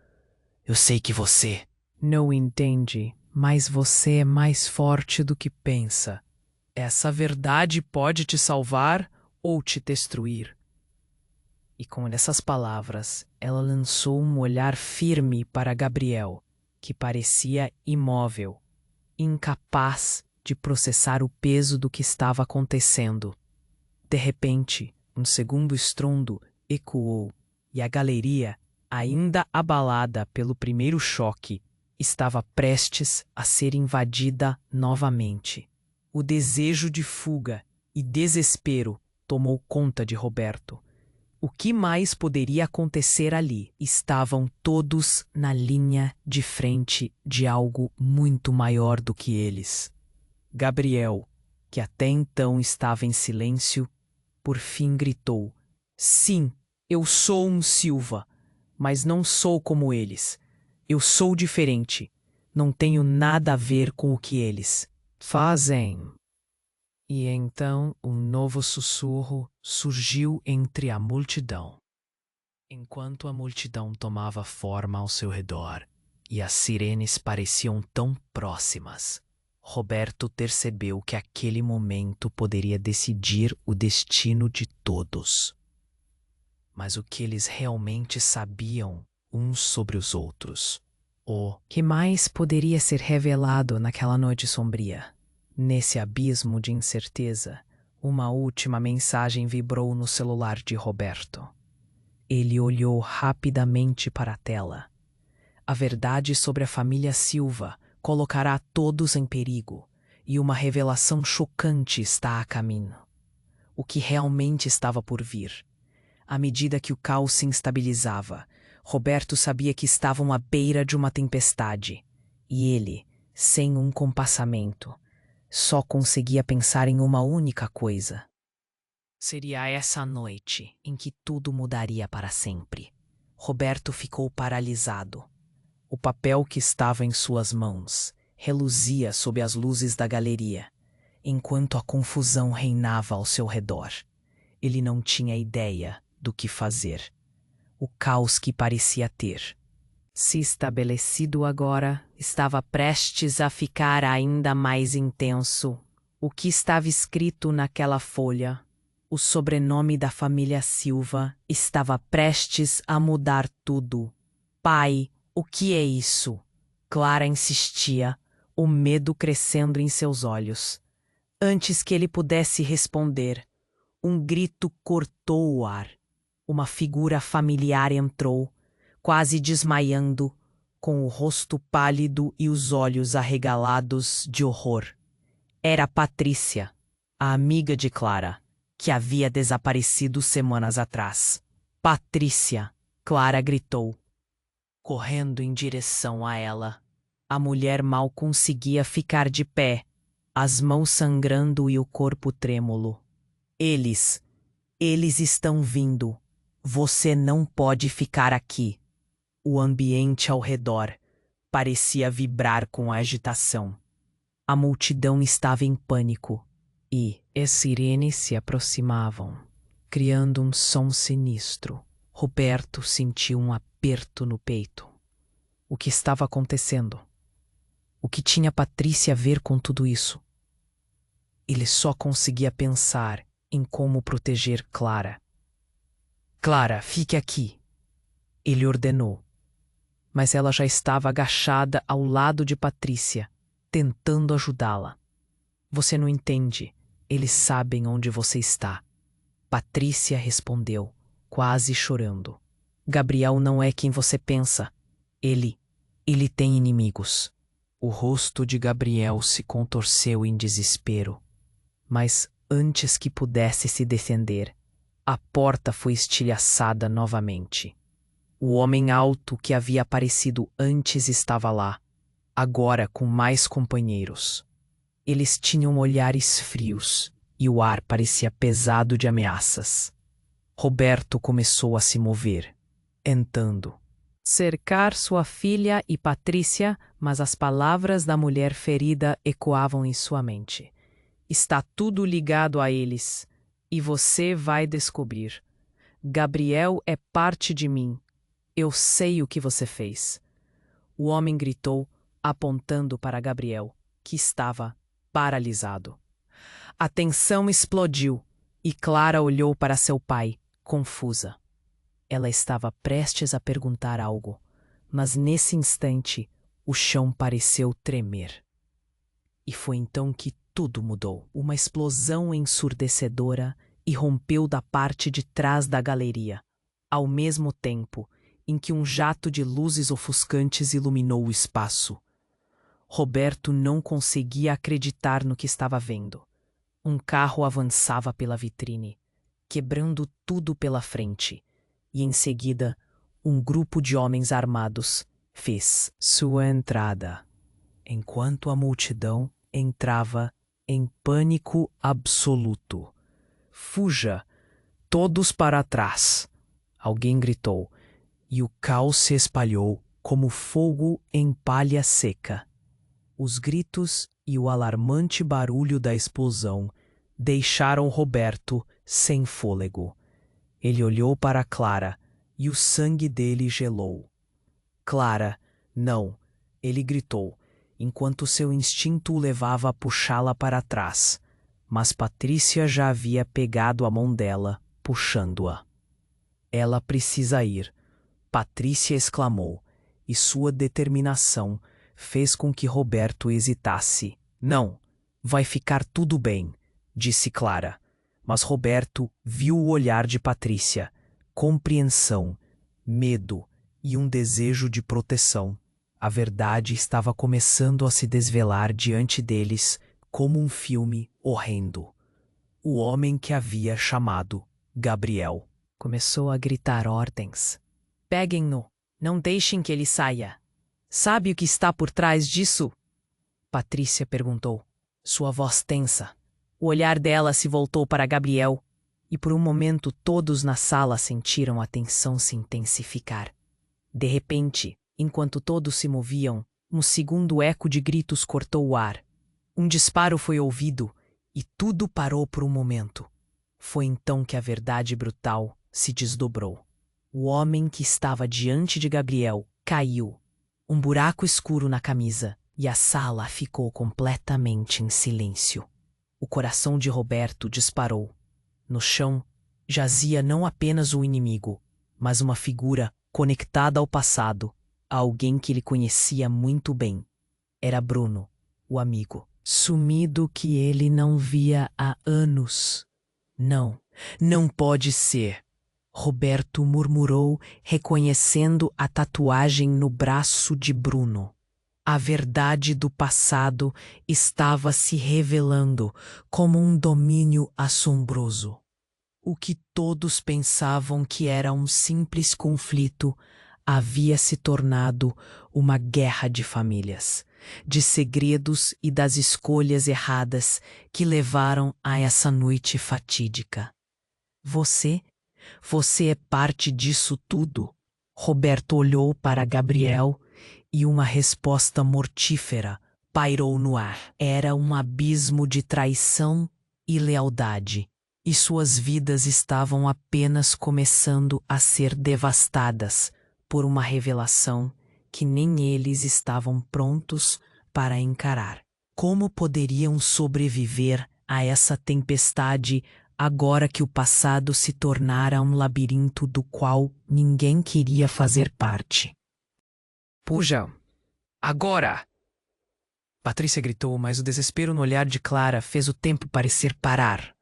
Eu sei que você não entende, mas você é mais forte do que pensa. Essa verdade pode te salvar ou te destruir. E com essas palavras, ela lançou um olhar firme para Gabriel, que parecia imóvel, incapaz de processar o peso do que estava acontecendo. De repente, um segundo estrondo ecoou, e a galeria, ainda abalada pelo primeiro choque, estava prestes a ser invadida novamente. O desejo de fuga e desespero tomou conta de Roberto. O que mais poderia acontecer ali? Estavam todos na linha de frente de algo muito maior do que eles. Gabriel, que até então estava em silêncio, por fim gritou: Sim, eu sou um Silva, mas não sou como eles. Eu sou diferente. Não tenho nada a ver com o que eles fazem. E então um novo sussurro surgiu entre a multidão. Enquanto a multidão tomava forma ao seu redor e as sirenes pareciam tão próximas, Roberto percebeu que aquele momento poderia decidir o destino de todos. Mas o que eles realmente sabiam uns sobre os outros? O que mais poderia ser revelado naquela noite sombria? Nesse abismo de incerteza, uma última mensagem vibrou no celular de Roberto. Ele olhou rapidamente para a tela. A verdade sobre a família Silva colocará todos em perigo, e uma revelação chocante está a caminho. O que realmente estava por vir? À medida que o caos se instabilizava, Roberto sabia que estavam à beira de uma tempestade, e ele, sem um compassamento, só conseguia pensar em uma única coisa. Seria essa noite em que tudo mudaria para sempre. Roberto ficou paralisado. O papel que estava em suas mãos reluzia sob as luzes da galeria, enquanto a confusão reinava ao seu redor. Ele não tinha ideia do que fazer. O caos que parecia ter se estabelecido agora estava prestes a ficar ainda mais intenso. O que estava escrito naquela folha, o sobrenome da família Silva, estava prestes a mudar tudo. Pai, o que é isso? Clara insistia, o medo crescendo em seus olhos. Antes que ele pudesse responder, um grito cortou o ar. Uma figura familiar entrou, quase desmaiando, com o rosto pálido e os olhos arregalados de horror. Era Patrícia, a amiga de Clara, que havia desaparecido semanas atrás. Patrícia! Clara gritou, correndo em direção a ela. A mulher mal conseguia ficar de pé, as mãos sangrando e o corpo trêmulo. Eles estão vindo. Você não pode ficar aqui. O ambiente ao redor parecia vibrar com a agitação. A multidão estava em pânico e as sirenes se aproximavam, criando um som sinistro. Roberto sentiu um aperto no peito. O que estava acontecendo? O que tinha Patrícia a ver com tudo isso? Ele só conseguia pensar em como proteger Clara. Clara, fique aqui, ele ordenou. Mas ela já estava agachada ao lado de Patrícia, tentando ajudá-la. Você não entende. Eles sabem onde você está. Patrícia respondeu, quase chorando. Gabriel não é quem você pensa. Ele tem inimigos. O rosto de Gabriel se contorceu em desespero. Mas antes que pudesse se defender, a porta foi estilhaçada novamente. O homem alto que havia aparecido antes estava lá, agora com mais companheiros. Eles tinham olhares frios e o ar parecia pesado de ameaças. Roberto começou a se mover, tentando cercar sua filha e Patrícia, mas as palavras da mulher ferida ecoavam em sua mente. Está tudo ligado a eles, e você vai descobrir. Gabriel é parte de mim. Eu sei o que você fez. O homem gritou, apontando para Gabriel, que estava paralisado. A tensão explodiu e Clara olhou para seu pai, confusa. Ela estava prestes a perguntar algo, mas nesse instante o chão pareceu tremer. E foi então que tudo mudou. Uma explosão ensurdecedora irrompeu da parte de trás da galeria, ao mesmo tempo em que um jato de luzes ofuscantes iluminou o espaço. Roberto não conseguia acreditar no que estava vendo. Um carro avançava pela vitrine, quebrando tudo pela frente, e em seguida, um grupo de homens armados fez sua entrada, enquanto a multidão entrava em pânico absoluto. Fuja! Todos para trás! Alguém gritou, e o caos se espalhou como fogo em palha seca. Os gritos e o alarmante barulho da explosão deixaram Roberto sem fôlego. Ele olhou para Clara e o sangue dele gelou. Clara, não! Ele gritou, enquanto seu instinto o levava a puxá-la para trás. Mas Patrícia já havia pegado a mão dela, puxando-a. Ela precisa ir, Patrícia exclamou, e sua determinação fez com que Roberto hesitasse. Não, vai ficar tudo bem, disse Clara. Mas Roberto viu o olhar de Patrícia, compreensão, medo e um desejo de proteção. A verdade estava começando a se desvelar diante deles como um filme horrendo. O homem que havia chamado Gabriel começou a gritar ordens. Peguem-no, não deixem que ele saia. Sabe o que está por trás disso? Patrícia perguntou, sua voz tensa. O olhar dela se voltou para Gabriel, e por um momento todos na sala sentiram a tensão se intensificar. De repente, enquanto todos se moviam, um segundo eco de gritos cortou o ar. Um disparo foi ouvido, e tudo parou por um momento. Foi então que a verdade brutal se desdobrou. O homem que estava diante de Gabriel caiu. Um buraco escuro na camisa, e a sala ficou completamente em silêncio. O coração de Roberto disparou. No chão, jazia não apenas o inimigo, mas uma figura conectada ao passado, a alguém que ele conhecia muito bem. Era Bruno, o amigo, sumido que ele não via há anos. Não, não pode ser. Roberto murmurou, reconhecendo a tatuagem no braço de Bruno. A verdade do passado estava se revelando como um domínio assombroso. O que todos pensavam que era um simples conflito havia se tornado uma guerra de famílias, de segredos e das escolhas erradas que levaram a essa noite fatídica. Você é parte disso tudo. Roberto olhou para Gabriel e uma resposta mortífera pairou no ar. Era um abismo de traição e lealdade, e suas vidas estavam apenas começando a ser devastadas por uma revelação que nem eles estavam prontos para encarar. Como poderiam sobreviver a essa tempestade agora que o passado se tornara um labirinto do qual ninguém queria fazer parte? Puxa, agora! Patrícia gritou, mas o desespero no olhar de Clara fez o tempo parecer parar.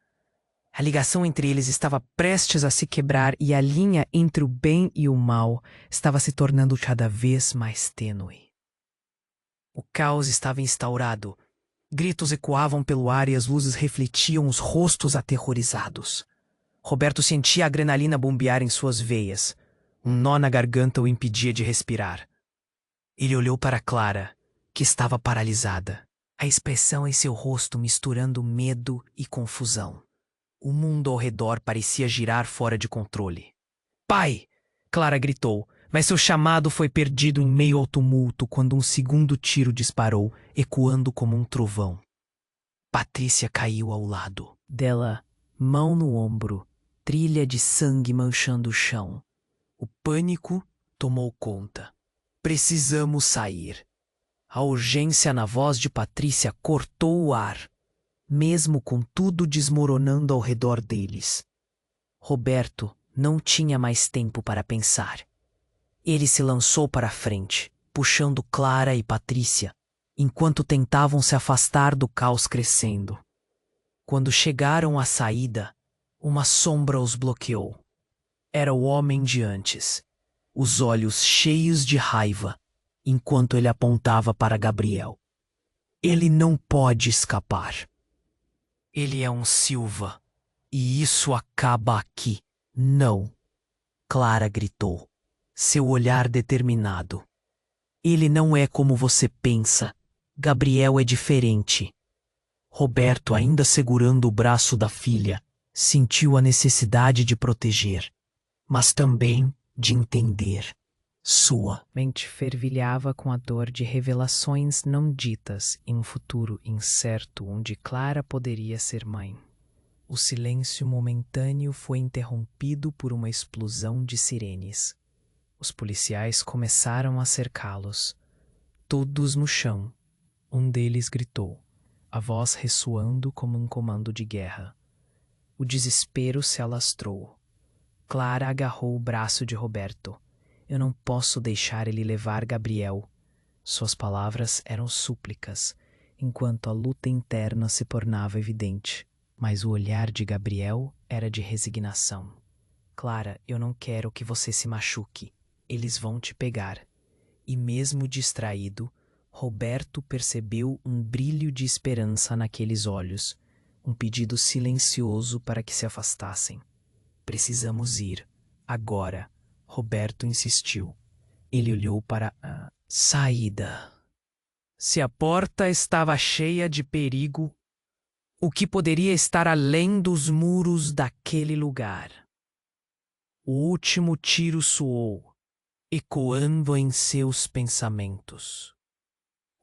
A ligação entre eles estava prestes a se quebrar e a linha entre o bem e o mal estava se tornando cada vez mais tênue. O caos estava instaurado. Gritos ecoavam pelo ar e as luzes refletiam os rostos aterrorizados. Roberto sentia a adrenalina bombear em suas veias. Um nó na garganta o impedia de respirar. Ele olhou para Clara, que estava paralisada, a expressão em seu rosto misturando medo e confusão. O mundo ao redor parecia girar fora de controle. Pai! Clara gritou, mas seu chamado foi perdido em meio ao tumulto quando um segundo tiro disparou, ecoando como um trovão. Patrícia caiu ao lado dela, mão no ombro, trilha de sangue manchando o chão. O pânico tomou conta. Precisamos sair. A urgência na voz de Patrícia cortou o ar, mesmo com tudo desmoronando ao redor deles. Roberto não tinha mais tempo para pensar. Ele se lançou para a frente, puxando Clara e Patrícia, enquanto tentavam se afastar do caos crescendo. Quando chegaram à saída, uma sombra os bloqueou. Era o homem de antes, os olhos cheios de raiva, enquanto ele apontava para Gabriel. Ele não pode escapar. Ele é um Silva, e isso acaba aqui. Não, Clara gritou, seu olhar determinado. Ele não é como você pensa. Gabriel é diferente. Roberto, ainda segurando o braço da filha, sentiu a necessidade de proteger, mas também de entender. Sua mente fervilhava com a dor de revelações não ditas em um futuro incerto onde Clara poderia ser mãe. O silêncio momentâneo foi interrompido por uma explosão de sirenes. Os policiais começaram a cercá-los. Todos no chão. Um deles gritou, a voz ressoando como um comando de guerra. O desespero se alastrou. Clara agarrou o braço de Roberto. Eu não posso deixar ele levar Gabriel. Suas palavras eram súplicas, enquanto a luta interna se tornava evidente. Mas o olhar de Gabriel era de resignação. Clara, eu não quero que você se machuque. eles vão te pegar. E mesmo distraído, Roberto percebeu um brilho de esperança naqueles olhos, um pedido silencioso para que se afastassem. Precisamos ir, agora, Roberto insistiu. Ele olhou para a saída. Se a porta estava cheia de perigo, o que poderia estar além dos muros daquele lugar? O último tiro soou, ecoando em seus pensamentos.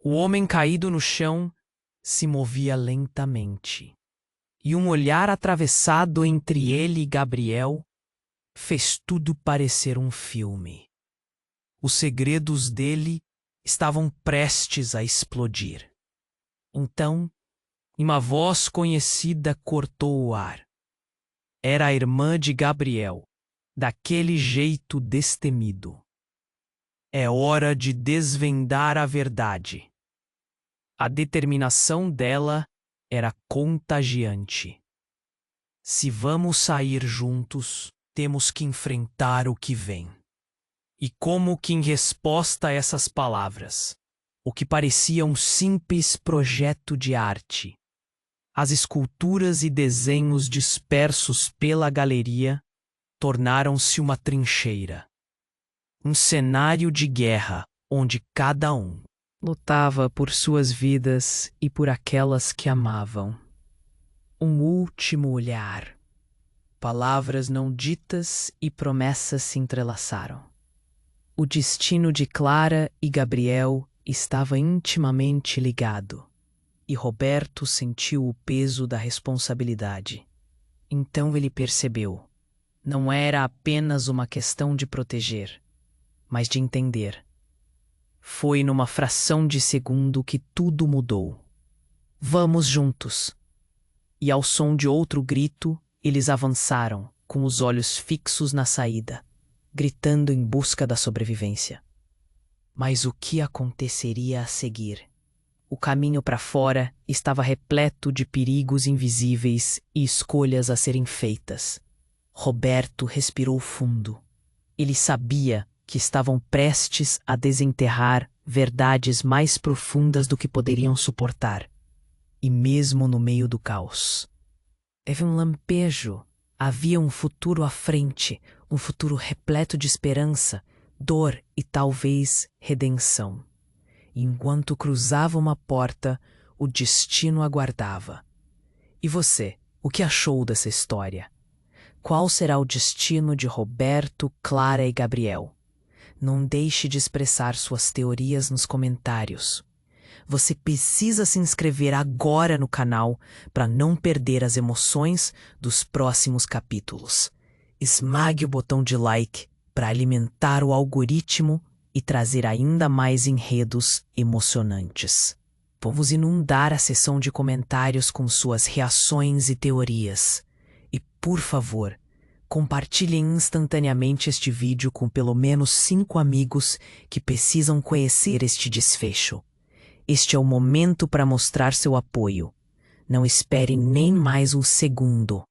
O homem caído no chão se movia lentamente, e um olhar atravessado entre ele e Gabriel fez tudo parecer um filme. Os segredos dele estavam prestes a explodir. Então, uma voz conhecida cortou o ar. Era a irmã de Gabriel, daquele jeito destemido. É hora de desvendar a verdade. A determinação dela era contagiante. Se vamos sair juntos, temos que enfrentar o que vem. E como que em resposta a essas palavras, o que parecia um simples projeto de arte, as esculturas e desenhos dispersos pela galeria tornaram-se uma trincheira. Um cenário de guerra onde cada um lutava por suas vidas e por aquelas que amavam. Um último olhar. Palavras não ditas e promessas se entrelaçaram. O destino de Clara e Gabriel estava intimamente ligado, e Roberto sentiu o peso da responsabilidade. Então ele percebeu. Não era apenas uma questão de proteger, mas de entender. Foi numa fração de segundo que tudo mudou. Vamos juntos! E ao som de outro grito, eles avançaram, com os olhos fixos na saída, gritando em busca da sobrevivência. Mas o que aconteceria a seguir? O caminho para fora estava repleto de perigos invisíveis e escolhas a serem feitas. Roberto respirou fundo. Ele sabia que estavam prestes a desenterrar verdades mais profundas do que poderiam suportar. E mesmo no meio do caos, teve um lampejo. Havia um futuro à frente, um futuro repleto de esperança, dor e talvez redenção. E enquanto cruzava uma porta, o destino aguardava. E você, o que achou dessa história? Qual será o destino de Roberto, Clara e Gabriel? Não deixe de expressar suas teorias nos comentários. Você precisa se inscrever agora no canal para não perder as emoções dos próximos capítulos. Esmague o botão de like para alimentar o algoritmo e trazer ainda mais enredos emocionantes. Vamos inundar a seção de comentários com suas reações e teorias. E, por favor, compartilhe instantaneamente este vídeo com pelo menos 5 amigos que precisam conhecer este desfecho. Este é o momento para mostrar seu apoio. Não espere nem mais um segundo.